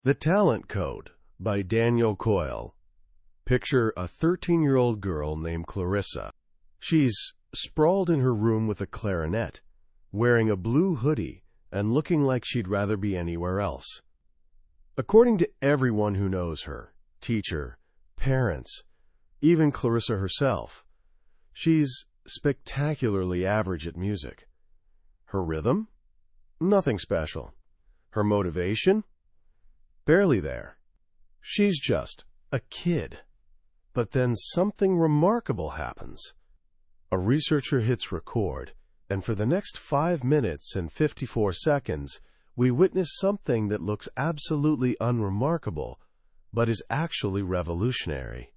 The Talent Code by Daniel Coyle. Picture a 13-year-old girl named Clarissa. She's sprawled in her room with a clarinet, wearing a blue hoodie and looking like she'd rather be anywhere else. According to everyone who knows her, teacher, parents, even Clarissa herself, she's spectacularly average at music. Her rhythm? Nothing special. Her motivation? Barely there. She's just a kid. But then something remarkable happens. A researcher hits record, and for the next 5 minutes and 54 seconds, we witness something that looks absolutely unremarkable, but is actually revolutionary.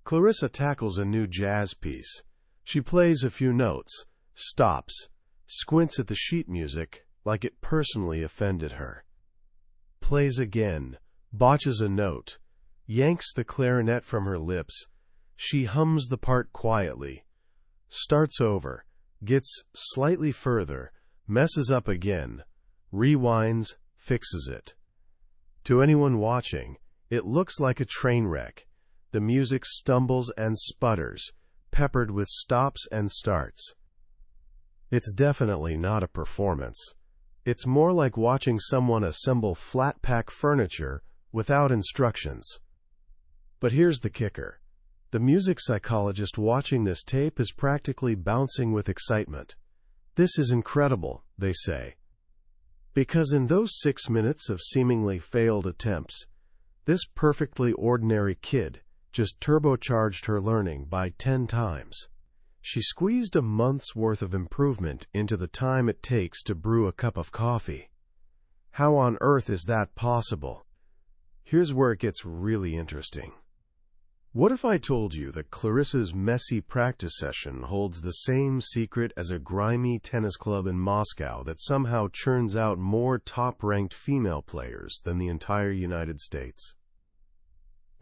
Clarissa tackles a new jazz piece. She plays a few notes, stops, squints at the sheet music like it personally offended her. Plays again, botches a note, yanks the clarinet from her lips. She hums the part quietly, starts over, gets slightly further, messes up again, rewinds, fixes it. To anyone watching, it looks like a train wreck. The music stumbles and sputters, peppered with stops and starts. It's definitely not a performance. It's more like watching someone assemble flat-pack furniture without instructions. But here's the kicker. The music psychologist watching this tape is practically bouncing with excitement. This is incredible, they say. Because in those 6 minutes of seemingly failed attempts, this perfectly ordinary kid just turbocharged her learning by 10 times. She squeezed a month's worth of improvement into the time it takes to brew a cup of coffee. How on earth is that possible? Here's where it gets really interesting. What if I told you that Clarissa's messy practice session holds the same secret as a grimy tennis club in Moscow that somehow churns out more top-ranked female players than the entire United States?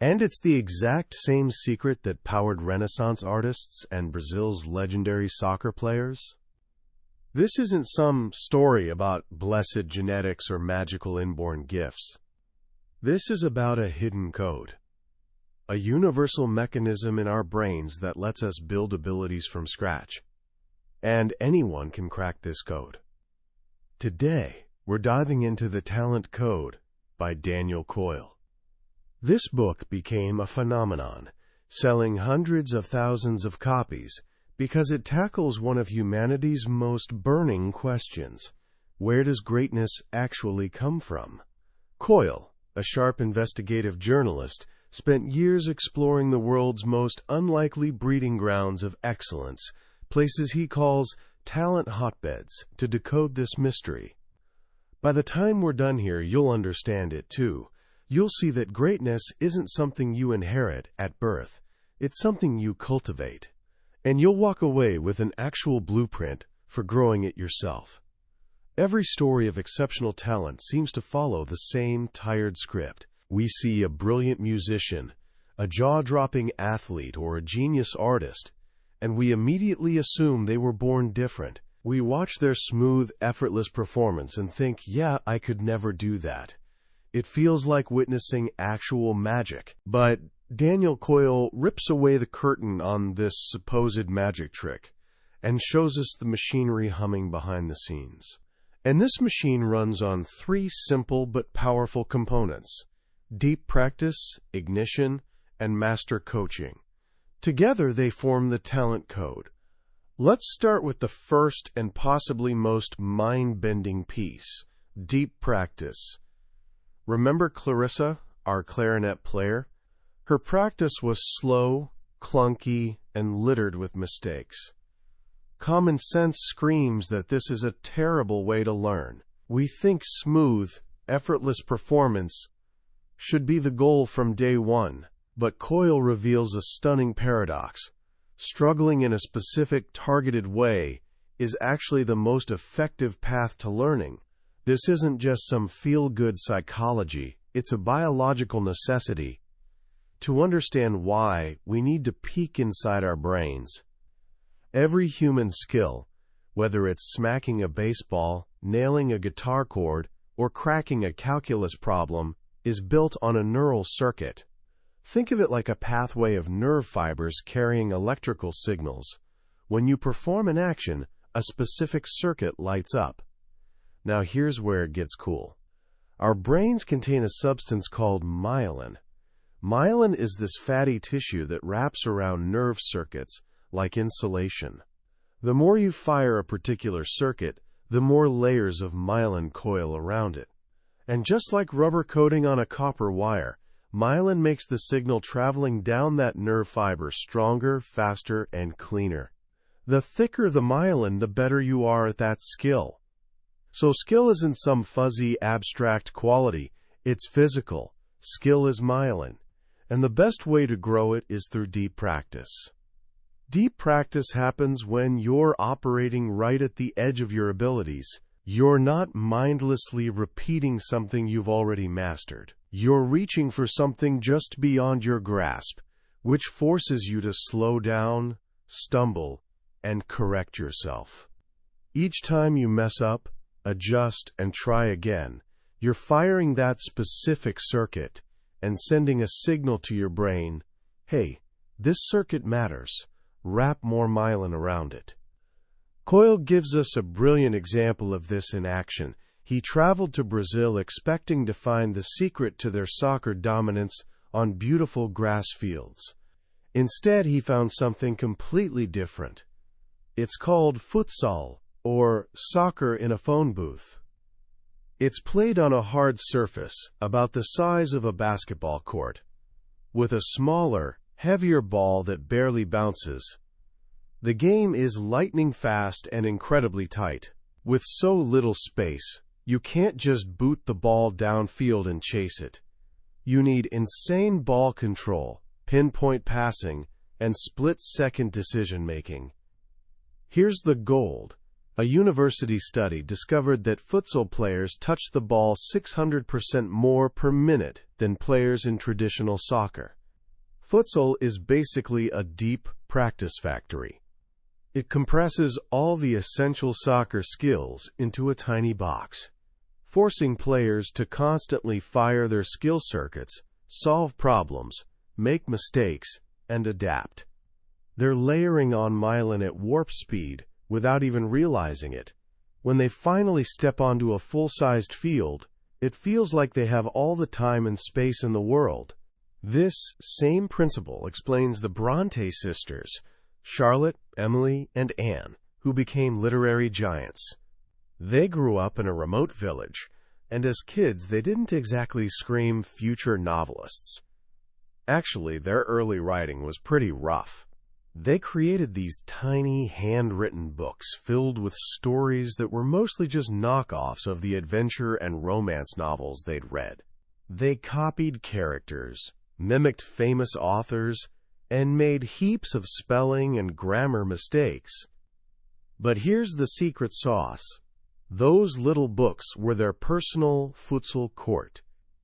And it's the exact same secret that powered Renaissance artists and Brazil's legendary soccer players? This isn't some story about blessed genetics or magical inborn gifts. This is about a hidden code, a universal mechanism in our brains that lets us build abilities from scratch. And anyone can crack this code. Today, we're diving into The Talent Code by Daniel Coyle. This book became a phenomenon, selling hundreds of thousands of copies because it tackles one of humanity's most burning questions. Where does greatness actually come from? Coyle, a sharp investigative journalist, spent years exploring the world's most unlikely breeding grounds of excellence, places he calls talent hotbeds, to decode this mystery. By the time we're done here, you'll understand it too. You'll see that greatness isn't something you inherit at birth. It's something you cultivate. And you'll walk away with an actual blueprint for growing it yourself. Every story of exceptional talent seems to follow the same tired script. We see a brilliant musician, a jaw-dropping athlete, or a genius artist, and we immediately assume they were born different. We watch their smooth, effortless performance and think, yeah, I could never do that. It feels like witnessing actual magic. But Daniel Coyle rips away the curtain on this supposed magic trick and shows us the machinery humming behind the scenes. And this machine runs on 3 simple but powerful components: deep practice, ignition, and master coaching. Together they form the talent code. Let's start with the first and possibly most mind-bending piece: deep practice. Remember Clarissa, our clarinet player? Her practice was slow, clunky, and littered with mistakes. Common sense screams that this is a terrible way to learn. We think smooth, effortless performance should be the goal from day one, but Coyle reveals a stunning paradox. Struggling in a specific, targeted way is actually the most effective path to learning. This isn't just some feel-good psychology, it's a biological necessity. To understand why, we need to peek inside our brains. Every human skill, whether it's smacking a baseball, nailing a guitar chord, or cracking a calculus problem, is built on a neural circuit. Think of it like a pathway of nerve fibers carrying electrical signals. When you perform an action, a specific circuit lights up. Now here's where it gets cool. Our brains contain a substance called myelin. Myelin is this fatty tissue that wraps around nerve circuits like insulation. The more you fire a particular circuit, the more layers of myelin coil around it. And just like rubber coating on a copper wire, myelin makes the signal traveling down that nerve fiber stronger, faster, and cleaner. The thicker the myelin, the better you are at that skill. So skill isn't some fuzzy, abstract quality. It's physical. Skill is myelin. And the best way to grow it is through deep practice. Deep practice happens when you're operating right at the edge of your abilities. You're not mindlessly repeating something you've already mastered. You're reaching for something just beyond your grasp, which forces you to slow down, stumble, and correct yourself. Each time you mess up, adjust, and try again, you're firing that specific circuit and sending a signal to your brain, hey, this circuit matters. Wrap more myelin around it. Coyle gives us a brilliant example of this in action. He traveled to Brazil expecting to find the secret to their soccer dominance on beautiful grass fields. Instead, he found something completely different. It's called futsal, or soccer in a phone booth. It's played on a hard surface, about the size of a basketball court, with a smaller, heavier ball that barely bounces. The game is lightning fast and incredibly tight. With so little space, you can't just boot the ball downfield and chase it. You need insane ball control, pinpoint passing, and split-second decision-making. Here's the gold. A university study discovered that futsal players touch the ball 600% more per minute than players in traditional soccer. Futsal is basically a deep practice factory. It compresses all the essential soccer skills into a tiny box, forcing players to constantly fire their skill circuits, solve problems, make mistakes, and adapt. They're layering on myelin at warp speed without even realizing it. When they finally step onto a full-sized field, it feels like they have all the time and space in the world. This same principle explains the Bronte sisters, Charlotte, Emily, and Anne, who became literary giants. They grew up in a remote village, and as kids they didn't exactly scream future novelists. Actually, their early writing was pretty rough. They created these tiny, handwritten books filled with stories that were mostly just knockoffs of the adventure and romance novels they'd read. They copied characters, mimicked famous authors, and made heaps of spelling and grammar mistakes. But here's the secret sauce. Those little books were their personal futsal court.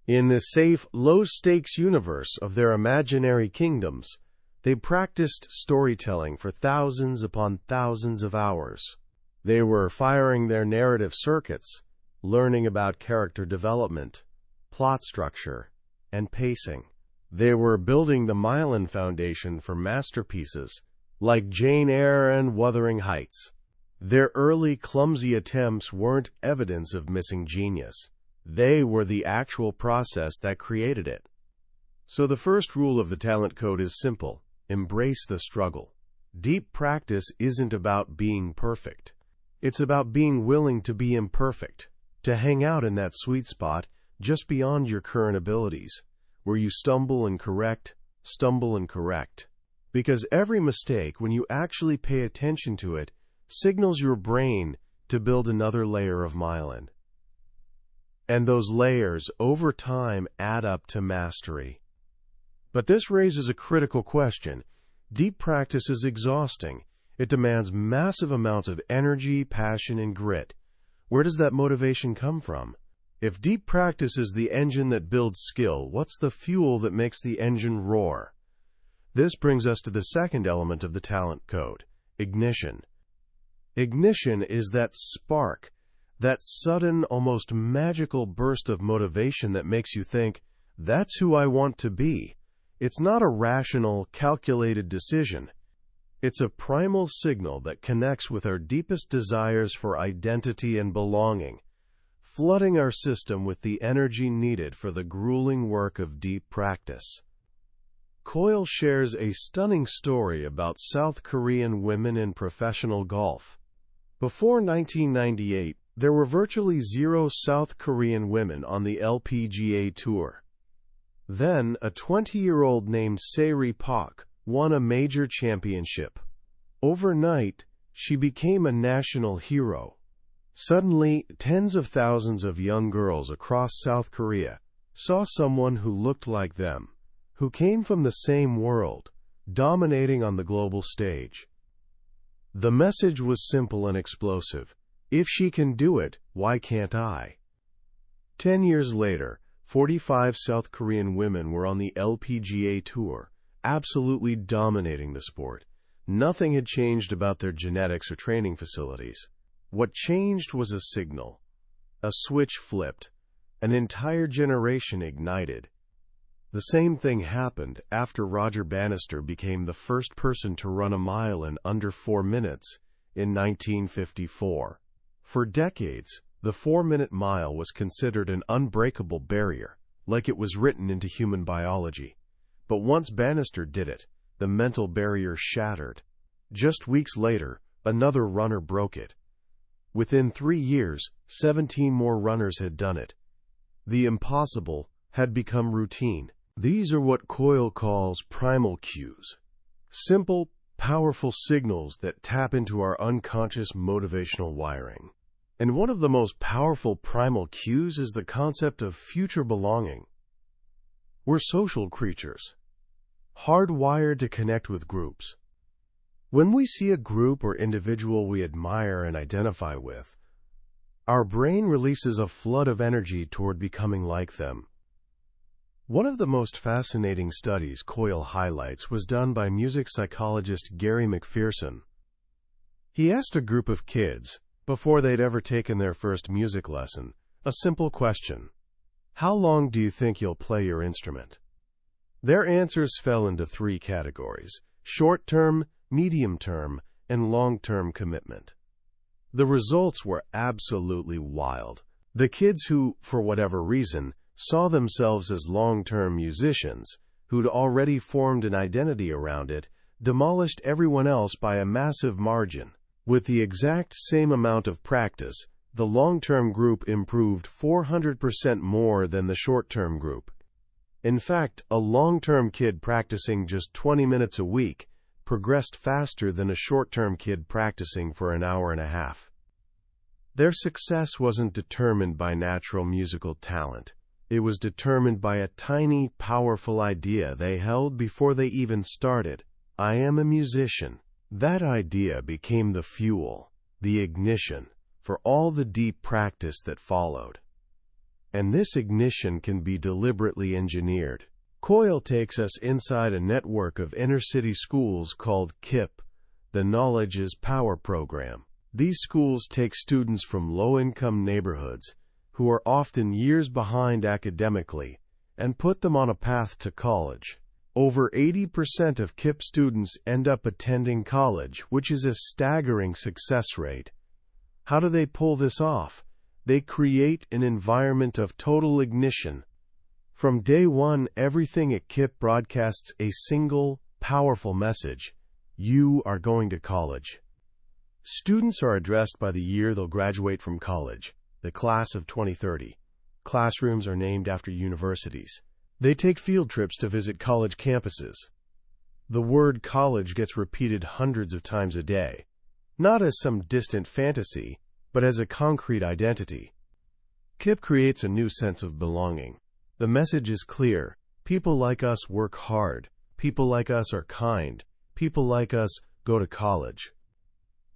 In the safe, low-stakes universe of their imaginary kingdoms, they practiced storytelling for thousands upon thousands of hours. They were firing their narrative circuits, learning about character development, plot structure, and pacing. They were building the myelin foundation for masterpieces like Jane Eyre and Wuthering Heights. Their early clumsy attempts weren't evidence of missing genius. They were the actual process that created it. So the first rule of the talent code is simple. Embrace the struggle. Deep practice isn't about being perfect. It's about being willing to be imperfect, to hang out in that sweet spot just beyond your current abilities, where you stumble and correct. Because every mistake, when you actually pay attention to it, signals your brain to build another layer of myelin. And those layers, over time, add up to mastery. But this raises a critical question. Deep practice is exhausting. It demands massive amounts of energy, passion, and grit. Where does that motivation come from? If deep practice is the engine that builds skill, what's the fuel that makes the engine roar? This brings us to the second element of the talent code, ignition. Ignition is that spark, that sudden, almost magical burst of motivation that makes you think, "That's who I want to be." It's not a rational, calculated decision. It's a primal signal that connects with our deepest desires for identity and belonging, flooding our system with the energy needed for the grueling work of deep practice. Coyle shares a stunning story about South Korean women in professional golf. Before 1998, there were virtually zero South Korean women on the LPGA Tour. Then, a 20-year-old named Se-ri Pak won a major championship. Overnight, she became a national hero. Suddenly, tens of thousands of young girls across South Korea saw someone who looked like them, who came from the same world, dominating on the global stage. The message was simple and explosive. If she can do it, why can't I? 10 years later, 45 South Korean women were on the LPGA Tour, absolutely dominating the sport. Nothing had changed about their genetics or training facilities. What changed was a signal. A switch flipped. An entire generation ignited. The same thing happened after Roger Bannister became the first person to run a mile in under 4 minutes in 1954. For decades, the 4-minute mile was considered an unbreakable barrier, like it was written into human biology. But once Bannister did it, the mental barrier shattered. Just weeks later, another runner broke it. Within 3 years, 17 more runners had done it. The impossible had become routine. These are what Coyle calls primal cues. Simple, powerful signals that tap into our unconscious motivational wiring. And one of the most powerful primal cues is the concept of future belonging. We're social creatures, hardwired to connect with groups. When we see a group or individual we admire and identify with, our brain releases a flood of energy toward becoming like them. One of the most fascinating studies Coyle highlights was done by music psychologist Gary McPherson. He asked a group of kids, before they'd ever taken their first music lesson, a simple question: how long do you think you'll play your instrument? Their answers fell into 3 categories: short-term, medium-term, and long-term commitment. The results were absolutely wild. The kids who, for whatever reason, saw themselves as long-term musicians, who'd already formed an identity around it, demolished everyone else by a massive margin. With the exact same amount of practice, the long-term group improved 400% more than the short-term group. In fact, a long-term kid practicing just 20 minutes a week progressed faster than a short-term kid practicing for an hour and a half. Their success wasn't determined by natural musical talent. It was determined by a tiny, powerful idea they held before they even started. I am a musician. That idea became the fuel, the ignition, for all the deep practice that followed. And this ignition can be deliberately engineered. Coyle takes us inside a network of inner-city schools called KIP, the Knowledge is Power program. These schools take students from low-income neighborhoods, who are often years behind academically, and put them on a path to college. Over 80% of KIP students end up attending college, which is a staggering success rate. How do they pull this off? They create an environment of total ignition. From day one, everything at KIP broadcasts a single, powerful message: you are going to college. Students are addressed by the year they'll graduate from college, the class of 2030. Classrooms are named after universities. They take field trips to visit college campuses. The word college gets repeated hundreds of times a day, not as some distant fantasy, but as a concrete identity. KIP creates a new sense of belonging. The message is clear: people like us work hard, people like us are kind, people like us go to college.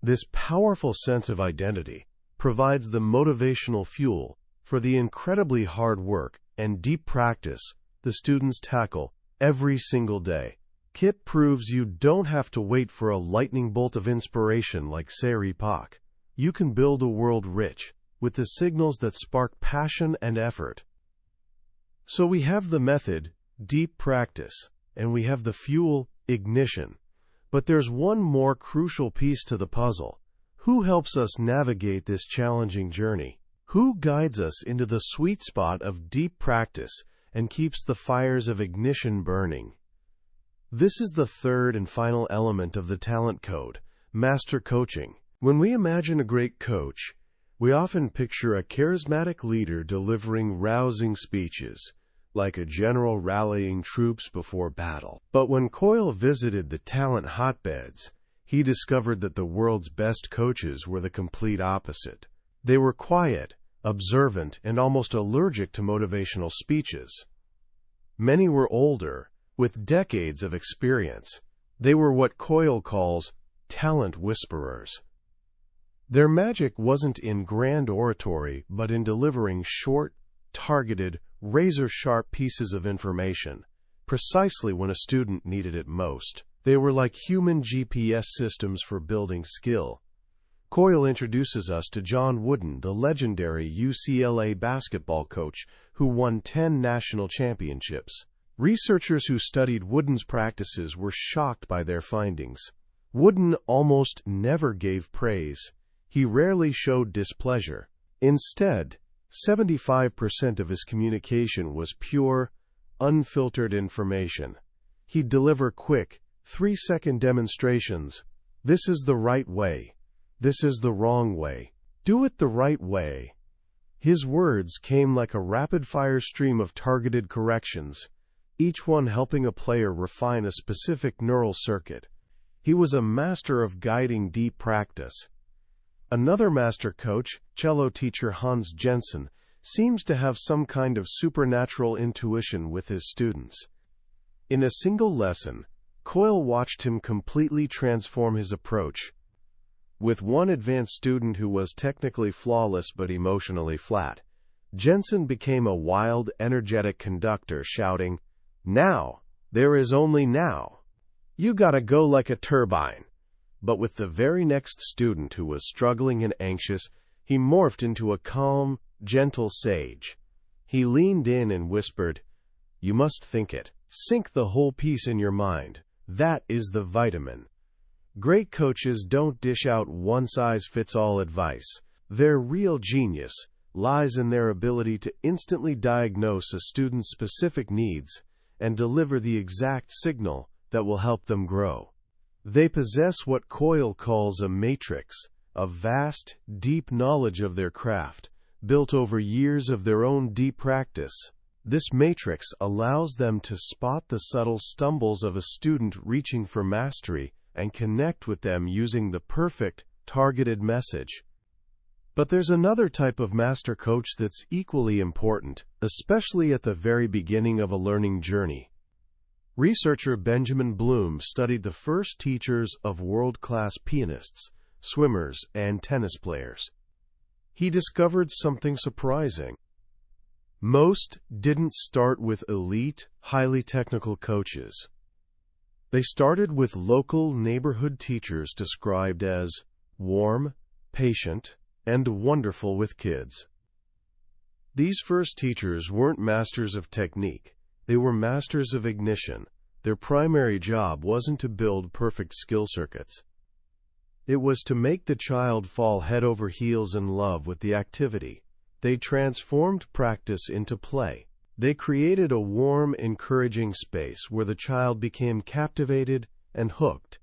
This powerful sense of identity provides the motivational fuel for the incredibly hard work and deep practice the students tackle every single day. KIP proves you don't have to wait for a lightning bolt of inspiration like Se-ri Pak. You can build a world rich with the signals that spark passion and effort. So we have the method, deep practice, and we have the fuel, ignition. But there's one more crucial piece to the puzzle. Who helps us navigate this challenging journey? Who guides us into the sweet spot of deep practice and keeps the fires of ignition burning? This is the third and final element of the talent code, master coaching. When we imagine a great coach, we often picture a charismatic leader delivering rousing speeches, like a general rallying troops before battle. But when Coyle visited the talent hotbeds, he discovered that the world's best coaches were the complete opposite. They were quiet, observant, and almost allergic to motivational speeches. Many were older, with decades of experience. They were what Coyle calls talent whisperers. Their magic wasn't in grand oratory, but in delivering short, targeted, razor-sharp pieces of information, precisely when a student needed it most. They were like human GPS systems for building skill. Coyle introduces us to John Wooden, the legendary UCLA basketball coach who won 10 national championships. Researchers who studied Wooden's practices were shocked by their findings. Wooden almost never gave praise. He rarely showed displeasure. Instead, 75% of his communication was pure, unfiltered information. He'd deliver quick, 3-second demonstrations. This is the right way. This is the wrong way. Do it the right way. His words came like a rapid-fire stream of targeted corrections, each one helping a player refine a specific neural circuit. He was a master of guiding deep practice. Another master coach, cello teacher Hans Jensen, seems to have some kind of supernatural intuition with his students. In a single lesson, Coyle watched him completely transform his approach. With one advanced student who was technically flawless but emotionally flat, Jensen became a wild, energetic conductor shouting, "Now! There is only now! You gotta go like a turbine!" But with the very next student who was struggling and anxious, he morphed into a calm, gentle sage. He leaned in and whispered, "You must think it. Sink the whole piece in your mind. That is the vitamin." Great coaches don't dish out one-size-fits-all advice. Their real genius lies in their ability to instantly diagnose a student's specific needs and deliver the exact signal that will help them grow. They possess what Coyle calls a matrix, a vast, deep knowledge of their craft, built over years of their own deep practice. This matrix allows them to spot the subtle stumbles of a student reaching for mastery and connect with them using the perfect, targeted message. But there's another type of master coach that's equally important, especially at the very beginning of a learning journey. Researcher Benjamin Bloom studied the first teachers of world-class pianists, swimmers, and tennis players. He discovered something surprising. Most didn't start with elite, highly technical coaches. They started with local neighborhood teachers described as warm, patient, and wonderful with kids. These first teachers weren't masters of technique. They were masters of ignition. Their primary job wasn't to build perfect skill circuits. It was to make the child fall head over heels in love with the activity. They transformed practice into play. They created a warm, encouraging space where the child became captivated and hooked.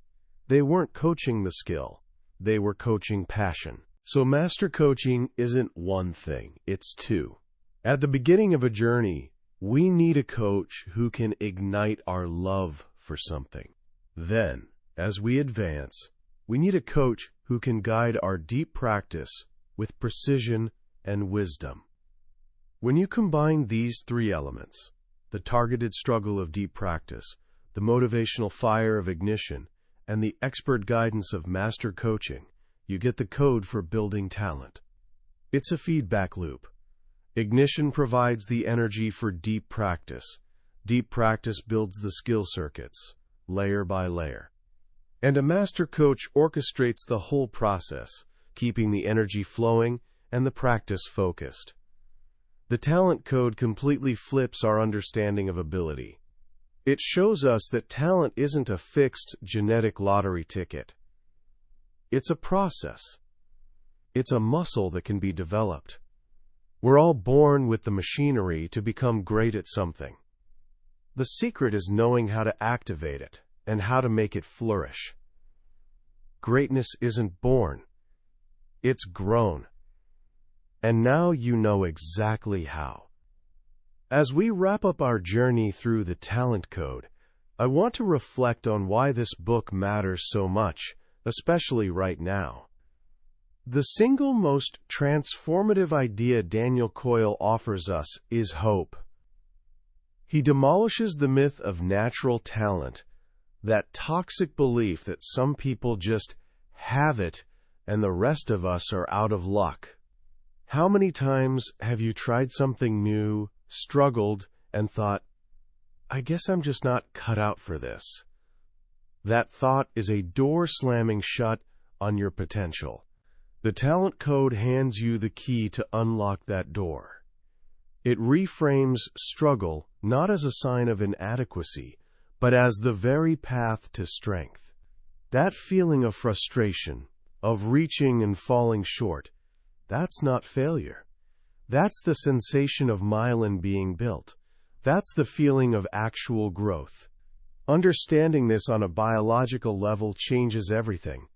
They weren't coaching the skill. They were coaching passion. So master coaching isn't one thing, it's two. At the beginning of a journey, we need a coach who can ignite our love for something. Then, as we advance, we need a coach who can guide our deep practice with precision and wisdom. When you combine these three elements, the targeted struggle of deep practice, the motivational fire of ignition, and the expert guidance of master coaching, you get the code for building talent. It's a feedback loop. Ignition provides the energy for deep practice. Deep practice builds the skill circuits, layer by layer. And a master coach orchestrates the whole process, keeping the energy flowing and the practice focused. The talent code completely flips our understanding of ability. It shows us that talent isn't a fixed genetic lottery ticket. It's a process. It's a muscle that can be developed. We're all born with the machinery to become great at something. The secret is knowing how to activate it and how to make it flourish. Greatness isn't born. It's grown. And now you know exactly how. As we wrap up our journey through the talent code, I want to reflect on why this book matters so much, especially right now. The single most transformative idea Daniel Coyle offers us is hope. He demolishes the myth of natural talent, that toxic belief that some people just have it and the rest of us are out of luck. How many times have you tried something new, struggled, and thought, I guess I'm just not cut out for this? That thought is a door slamming shut on your potential. The talent code hands you the key to unlock that door. It reframes struggle not as a sign of inadequacy, but as the very path to strength. That feeling of frustration, of reaching and falling short, that's not failure. That's the sensation of myelin being built. That's the feeling of actual growth. Understanding this on a biological level changes everything.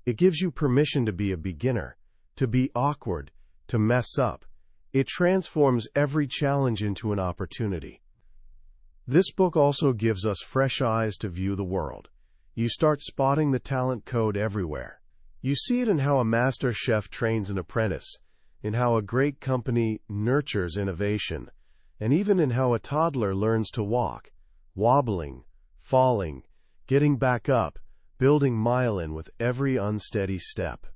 It gives you permission to be a beginner, to be awkward, to mess up. It transforms every challenge into an opportunity. This book also gives us fresh eyes to view the world. You start spotting the talent code everywhere. You see it in how a master chef trains an apprentice, in how a great company nurtures innovation, and even in how a toddler learns to walk, wobbling, falling, getting back up, building myelin with every unsteady step.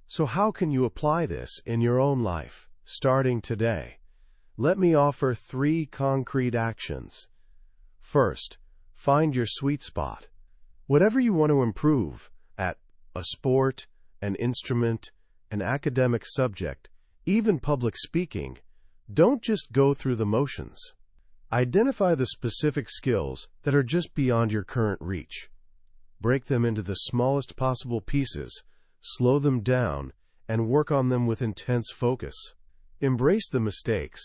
So how can you apply this in your own life, starting today? Let me offer 3 concrete actions. First, find your sweet spot. Whatever you want to improve at, a sport, an instrument, an academic subject, even public speaking, don't just go through the motions. Identify the specific skills that are just beyond your current reach. Break them into the smallest possible pieces, slow them down, and work on them with intense focus. Embrace the mistakes,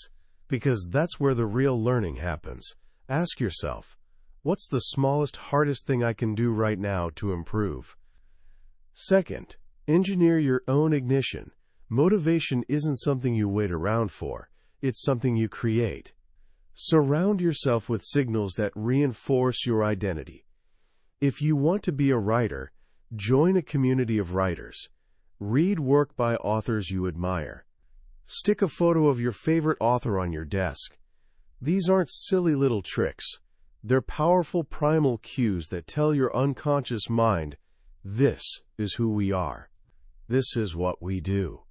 because that's where the real learning happens. Ask yourself, what's the smallest, hardest thing I can do right now to improve? Second, engineer your own ignition. Motivation isn't something you wait around for. It's something you create. Surround yourself with signals that reinforce your identity. If you want to be a writer, join a community of writers. Read work by authors you admire. Stick a photo of your favorite author on your desk. These aren't silly little tricks. They're powerful primal cues that tell your unconscious mind, this is who we are. This is what we do.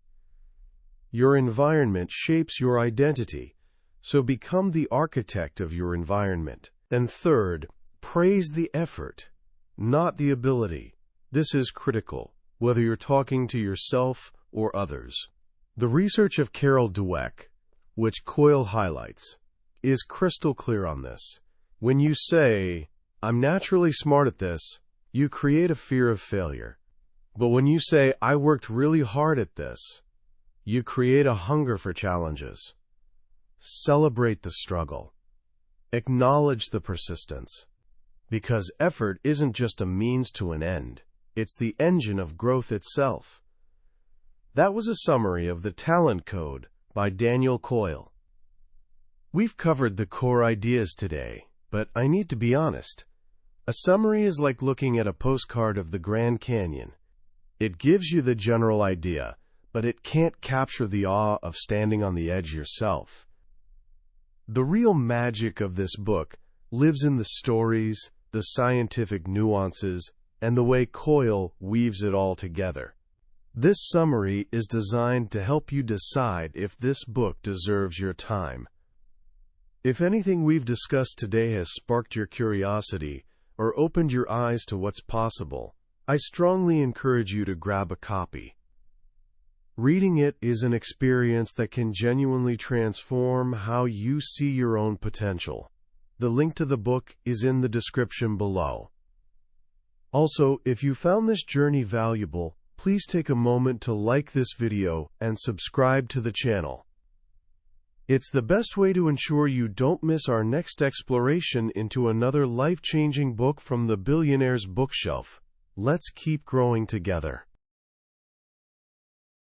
Your environment shapes your identity, so become the architect of your environment. And third, praise the effort, not the ability. This is critical, whether you're talking to yourself or others. The research of Carol Dweck, which Coyle highlights, is crystal clear on this. When you say, I'm naturally smart at this, you create a fear of failure. But when you say, I worked really hard at this, you create a hunger for challenges. Celebrate the struggle. Acknowledge the persistence. Because effort isn't just a means to an end. It's the engine of growth itself. That was a summary of The Talent Code by Daniel Coyle. We've covered the core ideas today, but I need to be honest. A summary is like looking at a postcard of the Grand Canyon. It gives you the general idea, but it can't capture the awe of standing on the edge yourself. The real magic of this book lives in the stories, the scientific nuances, and the way Coyle weaves it all together. This summary is designed to help you decide if this book deserves your time. If anything we've discussed today has sparked your curiosity or opened your eyes to what's possible, I strongly encourage you to grab a copy. Reading it is an experience that can genuinely transform how you see your own potential. The link to the book is in the description below. Also, if you found this journey valuable, please take a moment to like this video and subscribe to the channel. It's the best way to ensure you don't miss our next exploration into another life-changing book from the billionaire's bookshelf. Let's keep growing together.